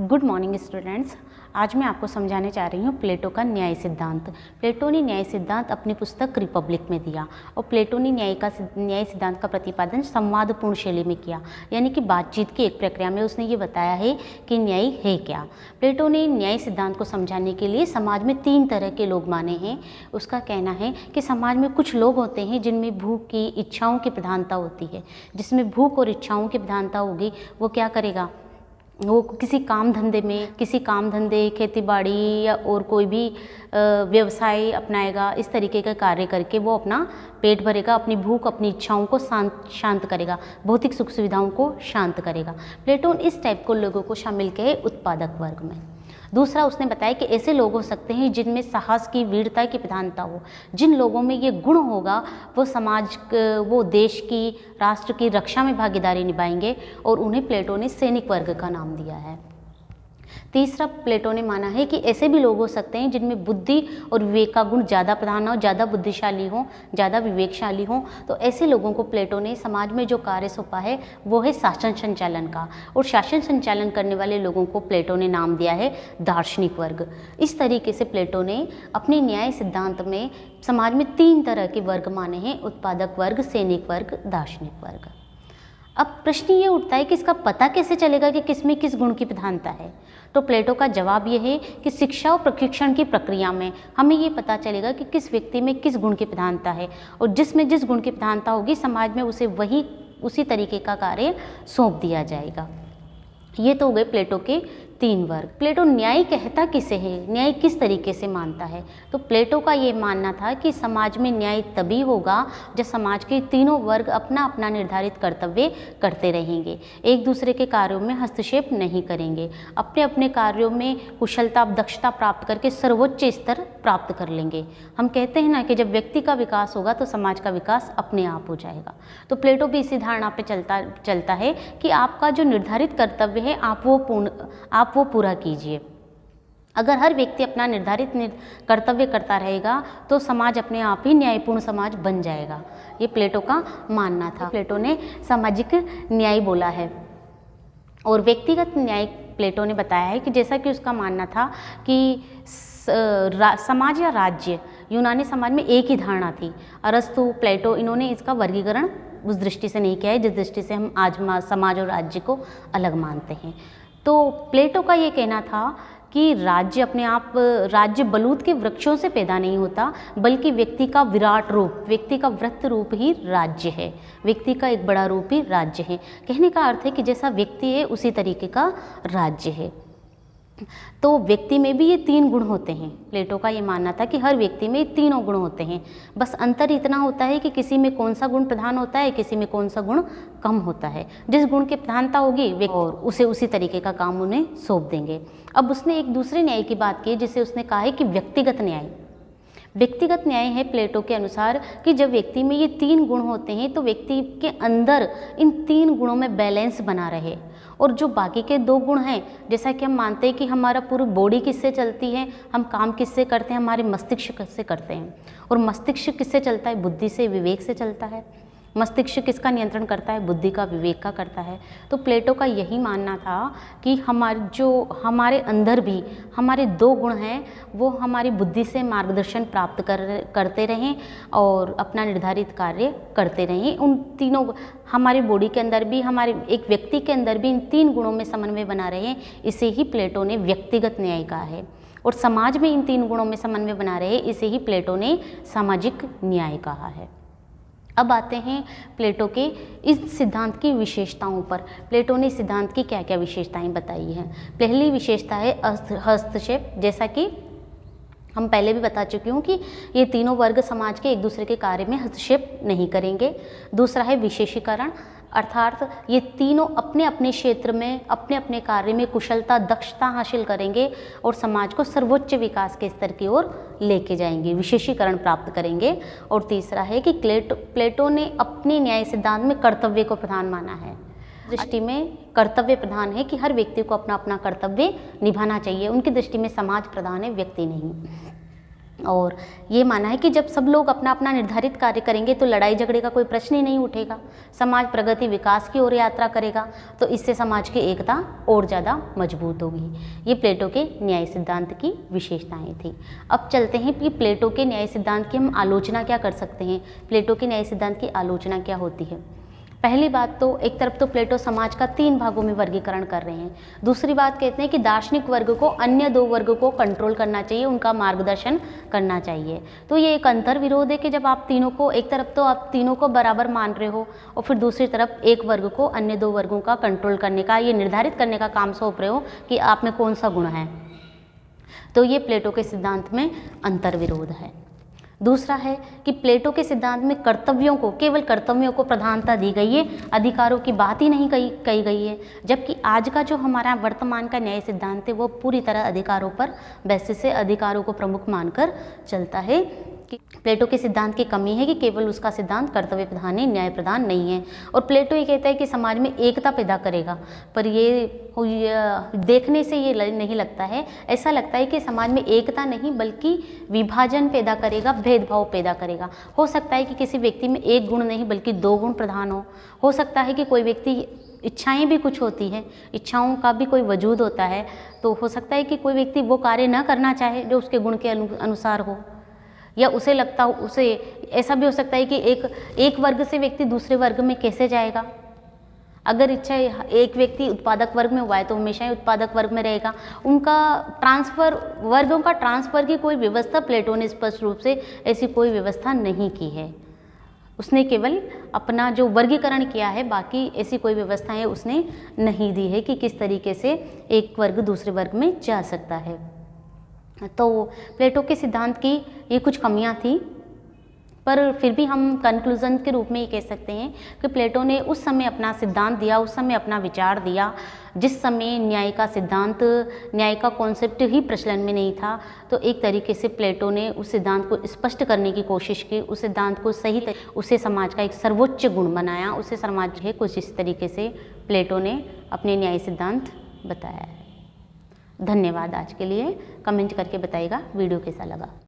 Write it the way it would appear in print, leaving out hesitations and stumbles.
Good morning students. आज मैं आपको समझाने जा रही हूँ प्लेटो का न्याय सिद्धांत। प्लेटो ने न्याय सिद्धांत अपनी पुस्तक रिपब्लिक में दिया और प्लेटो ने न्याय सिद्धांत का प्रतिपादन संवादपूर्ण शैली में किया, यानी कि बातचीत की एक प्रक्रिया में उसने ये बताया है कि न्याय है क्या। प्लेटो ने न्याय सिद्धांत को समझाने के लिए समाज में 3 तरह के लोग माने हैं। उसका कहना है कि समाज में कुछ लोग होते हैं जिनमें भूख की इच्छाओं की प्रधानता होती है। जिसमें भूख और इच्छाओं की प्रधानता होगी वो क्या करेगा, वो किसी काम धंधे खेती बाड़ी या और कोई भी व्यवसाय अपनाएगा। इस तरीके का कार्य करके वो अपना पेट भरेगा, अपनी भूख अपनी इच्छाओं को शांत करेगा, भौतिक सुख सुविधाओं को शांत करेगा। प्लेटो इस टाइप को लोगों को शामिल किया है उत्पादक वर्ग में। दूसरा उसने बताया कि ऐसे लोग हो सकते हैं जिनमें साहस की वीरता की प्रधानता हो। जिन लोगों में ये गुण होगा वो देश की राष्ट्र की रक्षा में भागीदारी निभाएंगे और उन्हें प्लेटो ने सैनिक वर्ग का नाम दिया है। तीसरा प्लेटो ने माना है कि ऐसे भी लोग हो सकते हैं जिनमें बुद्धि और विवेक का गुण ज़्यादा प्रधान हो, ज़्यादा बुद्धिशाली हो, ज़्यादा विवेकशाली हो। तो ऐसे लोगों को प्लेटो ने समाज में जो कार्य सौंपा है वो है शासन संचालन का, और शासन संचालन करने वाले लोगों को प्लेटो ने नाम दिया है दार्शनिक वर्ग। इस तरीके से प्लेटो ने अपने न्याय सिद्धांत में समाज में 3 तरह के वर्ग माने हैं: उत्पादक वर्ग, सैनिक वर्ग, दार्शनिक वर्ग। अब प्रश्न ये उठता है कि इसका पता कैसे चलेगा कि किसमें किस गुण की प्रधानता है। तो प्लेटो का जवाब ये है कि शिक्षा और प्रशिक्षण की प्रक्रिया में हमें ये पता चलेगा कि किस व्यक्ति में किस गुण की प्रधानता है, और जिसमें जिस गुण की प्रधानता होगी समाज में उसे उसी तरीके का कार्य सौंप दिया जाएगा। ये तो हो गए प्लेटो के 3 वर्ग। प्लेटो न्याय कहता किसे है, न्याय किस तरीके से मानता है। तो प्लेटो का ये मानना था कि समाज में न्याय तभी होगा जब समाज के तीनों वर्ग अपना अपना निर्धारित कर्तव्य करते रहेंगे, एक दूसरे के कार्यों में हस्तक्षेप नहीं करेंगे, अपने अपने कार्यों में कुशलता दक्षता प्राप्त करके सर्वोच्च स्तर प्राप्त कर लेंगे। हम कहते हैं ना कि जब व्यक्ति का विकास होगा तो समाज का विकास अपने आप हो जाएगा। तो प्लेटो भी इसी धारणा पे चलता है कि आपका जो निर्धारित कर्तव्य है आप वो पूरा कीजिए। अगर हर व्यक्ति अपना निर्धारित कर्तव्य करता रहेगा तो समाज अपने आप ही न्यायपूर्ण समाज बन जाएगा। ये प्लेटो का मानना था। प्लेटो ने सामाजिक न्याय बोला है और व्यक्तिगत न्याय प्लेटो ने बताया है कि जैसा कि उसका मानना था कि समाज या राज्य, यूनानी समाज में एक ही धारणा थी। अरस्तु, प्लेटो, इन्होंने इसका वर्गीकरण उस दृष्टि से नहीं किया है जिस दृष्टि से हम आज समाज और राज्य को अलग मानते हैं। तो प्लेटो का ये कहना था कि राज्य बलूत के वृक्षों से पैदा नहीं होता, बल्कि व्यक्ति का विराट रूप, व्यक्ति का वृत्त रूप ही राज्य है, व्यक्ति का एक बड़ा रूप ही राज्य है। कहने का अर्थ है कि जैसा व्यक्ति है उसी तरीके का राज्य है। तो व्यक्ति में भी ये 3 गुण होते हैं। प्लेटो का ये मानना था कि हर व्यक्ति में तीनों गुण होते हैं, बस अंतर इतना होता है कि किसी में कौन सा गुण प्रधान होता है, किसी में कौन सा गुण कम होता है। जिस गुण की प्रधानता होगी और उसे उसी तरीके का काम उन्हें सौंप देंगे। अब उसने एक दूसरे न्याय की बात की जिसे उसने कहा है कि व्यक्तिगत न्याय। व्यक्तिगत न्याय है प्लेटो के अनुसार कि जब व्यक्ति में ये 3 गुण होते हैं तो व्यक्ति के अंदर इन 3 गुणों में बैलेंस बना रहे, और जो बाकी के 2 गुण हैं, जैसा कि हम मानते हैं कि हमारा पूरी बॉडी किससे चलती है, हम काम किससे करते हैं, हमारे मस्तिष्क किससे करते हैं, और मस्तिष्क किससे चलता है, बुद्धि से, विवेक से चलता है। मस्तिष्क किसका नियंत्रण करता है, बुद्धि का, विवेक का करता है। तो प्लेटो का यही मानना था कि हमारे अंदर भी हमारे 2 गुण हैं वो हमारी बुद्धि से मार्गदर्शन प्राप्त करते रहें और अपना निर्धारित कार्य करते रहें। उन तीनों हमारी बॉडी के अंदर भी, हमारे एक व्यक्ति के अंदर भी इन 3 गुणों में समन्वय बना रहे, इसे ही प्लेटो ने व्यक्तिगत न्याय कहा है। और समाज में इन 3 गुणों में समन्वय बना रहे, इसे ही प्लेटो ने सामाजिक न्याय कहा है। अब आते हैं प्लेटो के इस सिद्धांत की विशेषताओं पर। प्लेटो ने सिद्धांत की क्या क्या विशेषताएं बताई हैं। पहली विशेषता है हस्तक्षेप। जैसा कि हम पहले भी बता चुकी हूँ कि ये तीनों वर्ग समाज के एक दूसरे के कार्य में हस्तक्षेप नहीं करेंगे। दूसरा है विशेषीकरण, अर्थात ये तीनों अपने अपने क्षेत्र में अपने अपने कार्य में कुशलता दक्षता हासिल करेंगे और समाज को सर्वोच्च विकास के स्तर की ओर लेके जाएंगे, विशेषीकरण प्राप्त करेंगे। और तीसरा है कि प्लेटो ने अपने न्याय सिद्धांत में कर्तव्य को प्रधान माना है। दृष्टि में कर्तव्य प्रधान है कि हर व्यक्ति को अपना अपना कर्तव्य निभाना चाहिए। उनकी दृष्टि में समाज प्रधान है, व्यक्ति नहीं। और ये माना है कि जब सब लोग अपना अपना निर्धारित कार्य करेंगे तो लड़ाई झगड़े का कोई प्रश्न ही नहीं उठेगा, समाज प्रगति विकास की ओर यात्रा करेगा, तो इससे समाज की एकता और ज़्यादा मजबूत होगी। ये प्लेटो के न्याय सिद्धांत की विशेषताएं थी। अब चलते हैं कि प्लेटो के न्याय सिद्धांत की हम आलोचना क्या कर सकते हैं, प्लेटो के न्याय सिद्धांत की आलोचना क्या होती है। पहली बात तो एक तरफ तो प्लेटो समाज का 3 भागों में वर्गीकरण कर रहे हैं। दूसरी बात कहते हैं कि दार्शनिक वर्ग को अन्य 2 वर्ग को कंट्रोल करना चाहिए, उनका मार्गदर्शन करना चाहिए। तो ये एक अंतर विरोध है कि जब आप तीनों को, एक तरफ तो आप तीनों को बराबर मान रहे हो और फिर दूसरी तरफ एक वर्ग को अन्य 2 वर्गों का कंट्रोल करने का, ये निर्धारित करने का काम सौंप रहे हो कि आप में कौन सा गुण है। तो ये प्लेटो के सिद्धांत में अंतर विरोध है। दूसरा है कि प्लेटो के सिद्धांत में कर्तव्यों को, केवल कर्तव्यों को प्रधानता दी गई है, अधिकारों की बात ही नहीं कही गई है। जबकि आज का जो हमारा वर्तमान का न्याय सिद्धांत है वो पूरी तरह अधिकारों पर बेसिस से अधिकारों को प्रमुख मानकर चलता है। कि प्लेटो के सिद्धांत की कमी है कि केवल उसका सिद्धांत कर्तव्य प्रधान है, न्याय प्रधान नहीं है। और प्लेटो ये कहता है कि समाज में एकता पैदा करेगा, पर ये देखने से ये नहीं लगता है। ऐसा लगता है कि समाज में एकता नहीं बल्कि विभाजन पैदा करेगा, भेदभाव पैदा करेगा। हो सकता है कि किसी व्यक्ति में एक गुण नहीं बल्कि 2 गुण प्रधान हो सकता है कि कोई व्यक्ति, इच्छाएं भी कुछ होती हैं, इच्छाओं का भी कोई वजूद होता है, तो हो सकता है कि कोई व्यक्ति वो कार्य न करना चाहे जो उसके गुण के अनुसार हो, या उसे लगता हो, उसे ऐसा भी हो सकता है कि एक वर्ग से व्यक्ति दूसरे वर्ग में कैसे जाएगा। अगर इच्छा एक व्यक्ति उत्पादक वर्ग में हुआ है तो हमेशा ही उत्पादक वर्ग में रहेगा। उनका ट्रांसफ़र, वर्गों का ट्रांसफ़र की कोई व्यवस्था प्लेटो ने स्पष्ट रूप से ऐसी कोई व्यवस्था नहीं की है। उसने केवल अपना जो वर्गीकरण किया है, बाकी ऐसी कोई व्यवस्थाएं उसने नहीं दी है कि किस तरीके से एक वर्ग दूसरे वर्ग में जा सकता है। तो प्लेटो के सिद्धांत की ये कुछ कमियां थी, पर फिर भी हम कंक्लूजन के रूप में ये कह सकते हैं कि प्लेटो ने उस समय अपना सिद्धांत दिया, उस समय अपना विचार दिया जिस समय न्याय का सिद्धांत, न्याय का कॉन्सेप्ट ही प्रचलन में नहीं था। तो एक तरीके से प्लेटो ने उस सिद्धांत को स्पष्ट करने की कोशिश की, उस सिद्धांत को उसे समाज का एक सर्वोच्च गुण बनाया, उसे समाज है कुछ इस तरीके से प्लेटो ने अपने न्याय सिद्धांत बताया है। धन्यवाद। आज के लिए कमेंट करके बताइएगा वीडियो कैसा लगा।